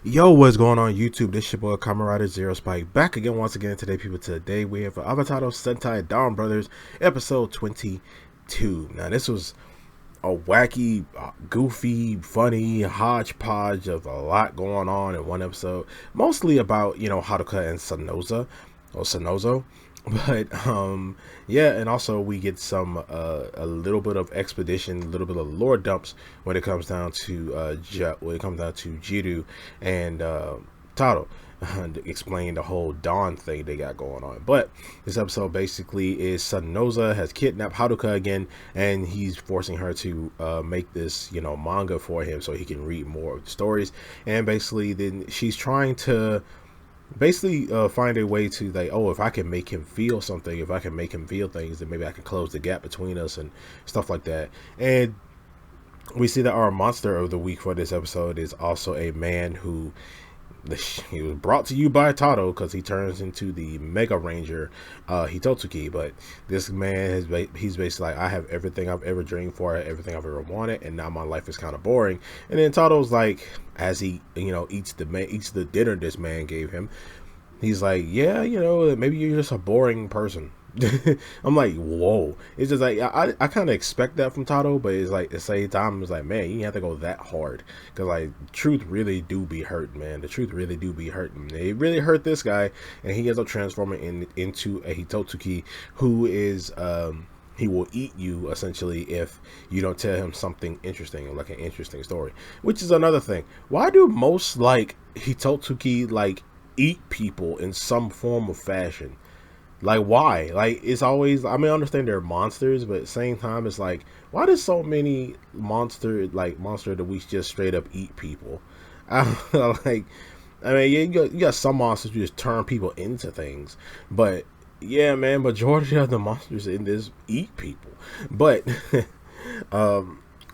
Yo, what's going on YouTube? This your boy Kamen Zero Spike back again once again today, people. Today we have Avataro Sentai Donbrothers episode 22. Now this was a wacky, goofy, funny hodgepodge of a lot going on in one episode, mostly about Haruka and Sonozo. But yeah, and also we get some a little bit of expedition, a little bit of lore dumps when it comes down to Jiru and Taro. Explain the whole Dawn thing they got going on. But this episode basically is Sonoza has kidnapped Haruka again, and he's forcing her to make this manga for him so he can read more of the stories. And basically then she's trying to find a way to, like, oh, if I can make him feel something, if I can make him feel things, then maybe I can close the gap between us and stuff like that. And we see that our monster of the week for this episode is also a man who he was brought to you by Tato because he turns into the Mega Ranger Hitotsuki. But this man he's basically like, I have everything I've ever dreamed for, everything I've ever wanted, and now my life is kind of boring. And then Tato's like, as he eats the dinner this man gave him, he's like, yeah, maybe you're just a boring person. I'm like, whoa. It's just like I kind of expect that from Tato, but it's like at the same time it's like, man, you have to go that hard because like truth really do be hurting, man. The truth really do be hurting. It really hurt this guy, and he ends up transforming into a Hitotsuki who is he will eat you essentially if you don't tell him something interesting, like an interesting story. Which is another thing. Why do most like Hitotsuki like eat people in some form of fashion? Like, why? Like, it's always, I mean, I understand they're monsters, but at the same time, it's like, why does so many monster of the week just straight up eat people? Like, I mean, yeah, you got some monsters who just turn people into things, but yeah, man, majority of the monsters in this eat people. But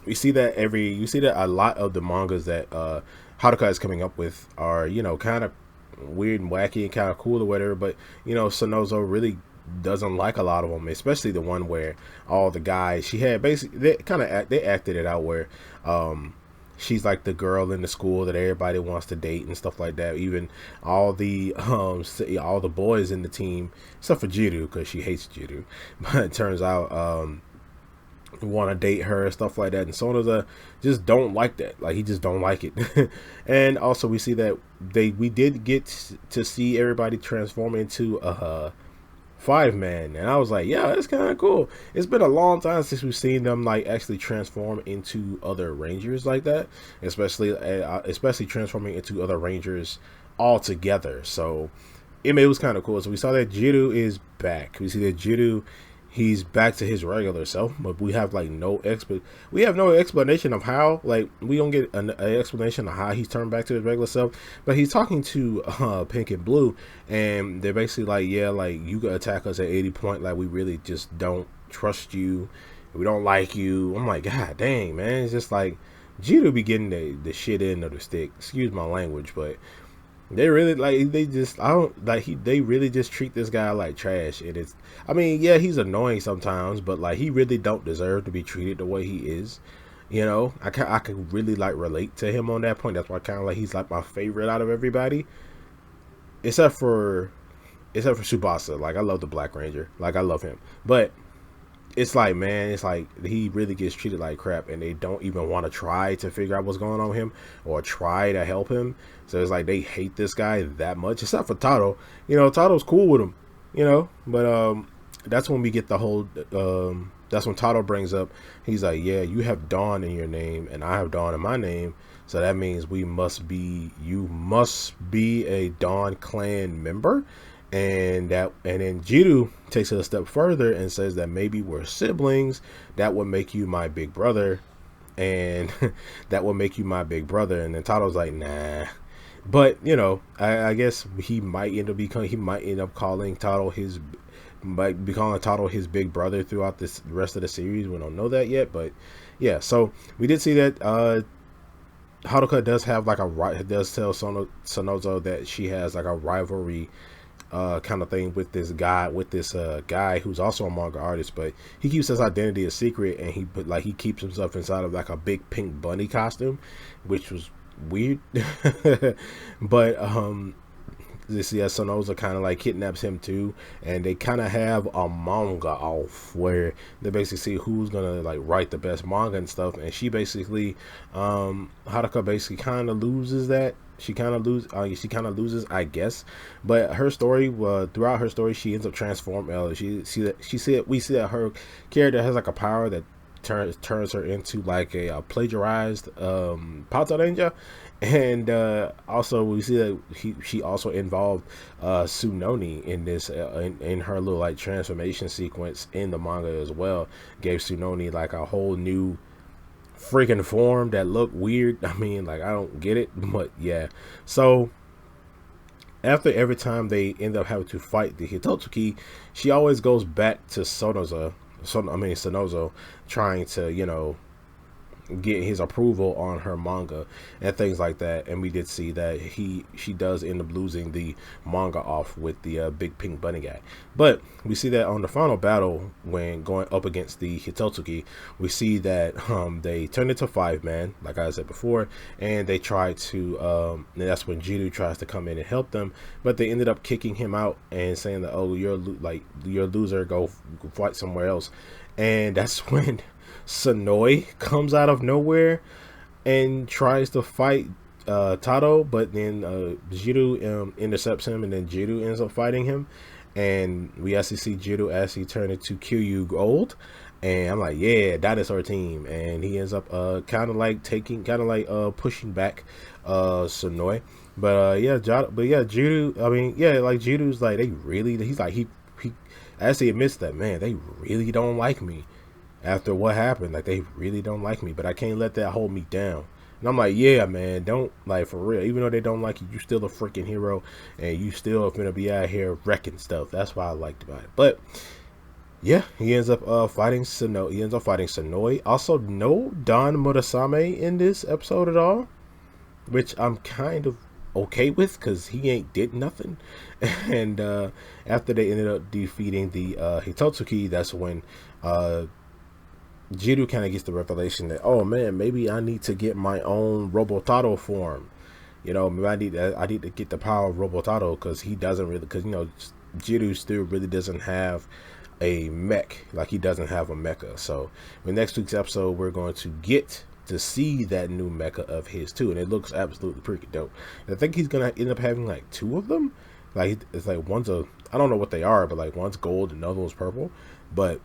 you see that a lot of the mangas that Haruka is coming up with are, kind of weird and wacky and kind of cool or whatever, but Sonozo really doesn't like a lot of them, especially the one where all the guys she had basically they acted it out where she's like the girl in the school that everybody wants to date and stuff like that. Even all the boys in the team except for Jiru, because she hates Jiru, but it turns out want to date her, stuff like that. And Sonoza just don't like that. Like, he just don't like it. And also we see that we did get to see everybody transform into a 5-man, and I was like, yeah, that's kind of cool. It's been a long time since we've seen them like actually transform into other Rangers like that, especially transforming into other Rangers all together. So it was kind of cool. So we saw that Jiru is back. We see that Jiru, he's back to his regular self, but we have like no explanation of how. Like, we don't get an explanation of how he's turned back to his regular self. But he's talking to Pink and Blue, and they're basically like, yeah, like, you could attack us at 80 point, like, we really just don't trust you, we don't like you. I'm like, god dang, man. It's just like Jiru be getting the shit end of the stick, excuse my language, but they really they really just treat this guy like trash. And it's, I mean, yeah, he's annoying sometimes, but like, he really don't deserve to be treated the way he is. I can really like relate to him on that point. That's why kind of like he's like my favorite out of everybody, except for Tsubasa. Like, I love the Black Ranger, like, I love him, but it's like, man, it's like he really gets treated like crap, and they don't even want to try to figure out what's going on with him or try to help him. So it's like they hate this guy that much, except for Tato. Tato's cool with him, but that's when we get the whole that's when Tato brings up, he's like, yeah, you have Dawn in your name and I have Dawn in my name, so that means you must be a Dawn clan member. And then Jiru takes it a step further and says that maybe we're siblings. That would make you my big brother, and that would make you my big brother. And then Tato's like, nah. But I guess he might end up calling Tato his big brother throughout the rest of the series. We don't know that yet, but yeah. So we did see that Haruka does have like does tell Sonozo that she has like a rivalry kind of thing with this guy who's also a manga artist, but he keeps his identity a secret, and he keeps himself inside of like a big pink bunny costume, which was weird. But you see that Sonoza kind of like kidnaps him too, and they kind of have a manga off where they basically see who's gonna like write the best manga and stuff. And she basically, Haruka basically kind of loses that. She kind of loses, I guess. But her story, throughout her story, she ends up transforming. We see that her character has like a power that turns her into like a plagiarized Pato Ranger. And also we see that she also involved Tsunoni in this in her little like transformation sequence in the manga as well. Gave Tsunoni like a whole new freaking form that looked weird. I mean, like, I don't get it, but yeah. So after every time they end up having to fight the Hitotsuki, she always goes back to Sonozo, trying to, you know, get his approval on her manga and things like that. And we did see that she does end up losing the manga off with the big pink bunny guy. But we see that on the final battle, when going up against the Hitotsuki, we see that they turn into 5-man, like I said before, and they try to and that's when Jiru tries to come in and help them, but they ended up kicking him out and saying that, oh, you're a loser, go fight somewhere else. And that's when Sonoi comes out of nowhere and tries to fight Taro, but then Jiru intercepts him, and then Jiru ends up fighting him. And we actually see Jiru as he turned into Kiryu Gold, and I'm like, yeah, dinosaur team. And he ends up pushing back Sonoi. But Jiru, I mean, yeah, like Jiru's like, he actually admits that, man, they really don't like me after what happened. Like, they really don't like me, but I can't let that hold me down. And I'm like, yeah, man, don't, like, for real, even though they don't like you, you still a freaking hero, and you still gonna be out here wrecking stuff. That's what I liked about it. But yeah, he ends up fighting Sonoi. Also, no Don Murasame in this episode at all, which I'm kind of okay with, because he ain't did nothing. And after they ended up defeating the Hitotsuki, that's when Jiru kind of gets the revelation that, oh man, maybe I need to get my own Robotaro form. You know, maybe I need to get the power of Robotaro, because he doesn't really, because, you know, Jiru still really doesn't have a mech. Like, he doesn't have a mecha. So in next week's episode, we're going to get to see that new mecha of his too, and it looks absolutely pretty dope. And I think he's gonna end up having like 2 of them. Like, it's like one's I don't know what they are, but like one's gold and another one's purple. But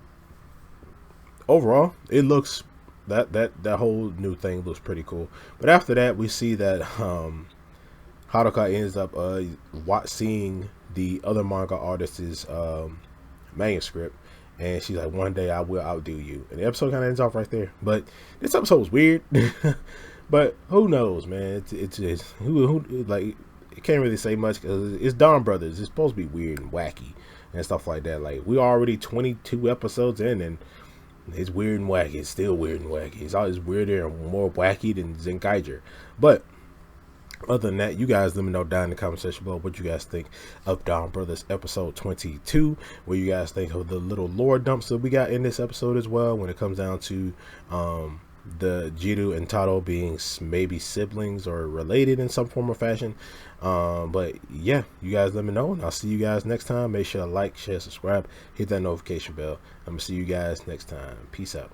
overall, it looks that whole new thing looks pretty cool. But after that, we see that Haruka ends up seeing the other manga artist's manuscript, and she's like, one day I will outdo you. And the episode kind of ends off right there. But this episode was weird. But who knows, man? It's just who like, it can't really say much, because it's Donbrothers. It's supposed to be weird and wacky and stuff like that. Like, we're already 22 episodes in, and it's weird and wacky. It's still weird and wacky. It's always weirder and more wacky than Zenkaiger. But other than that, you guys let me know down in the comment section below what you guys think of Donbrothers episode 22. What you guys think of the little lore dumps that we got in this episode as well, when it comes down to the Jiru and Taro being maybe siblings or related in some form or fashion. But yeah, you guys let me know, and I'll see you guys next time. Make sure to like, share, subscribe, hit that notification bell. I'm gonna see you guys next time. Peace out.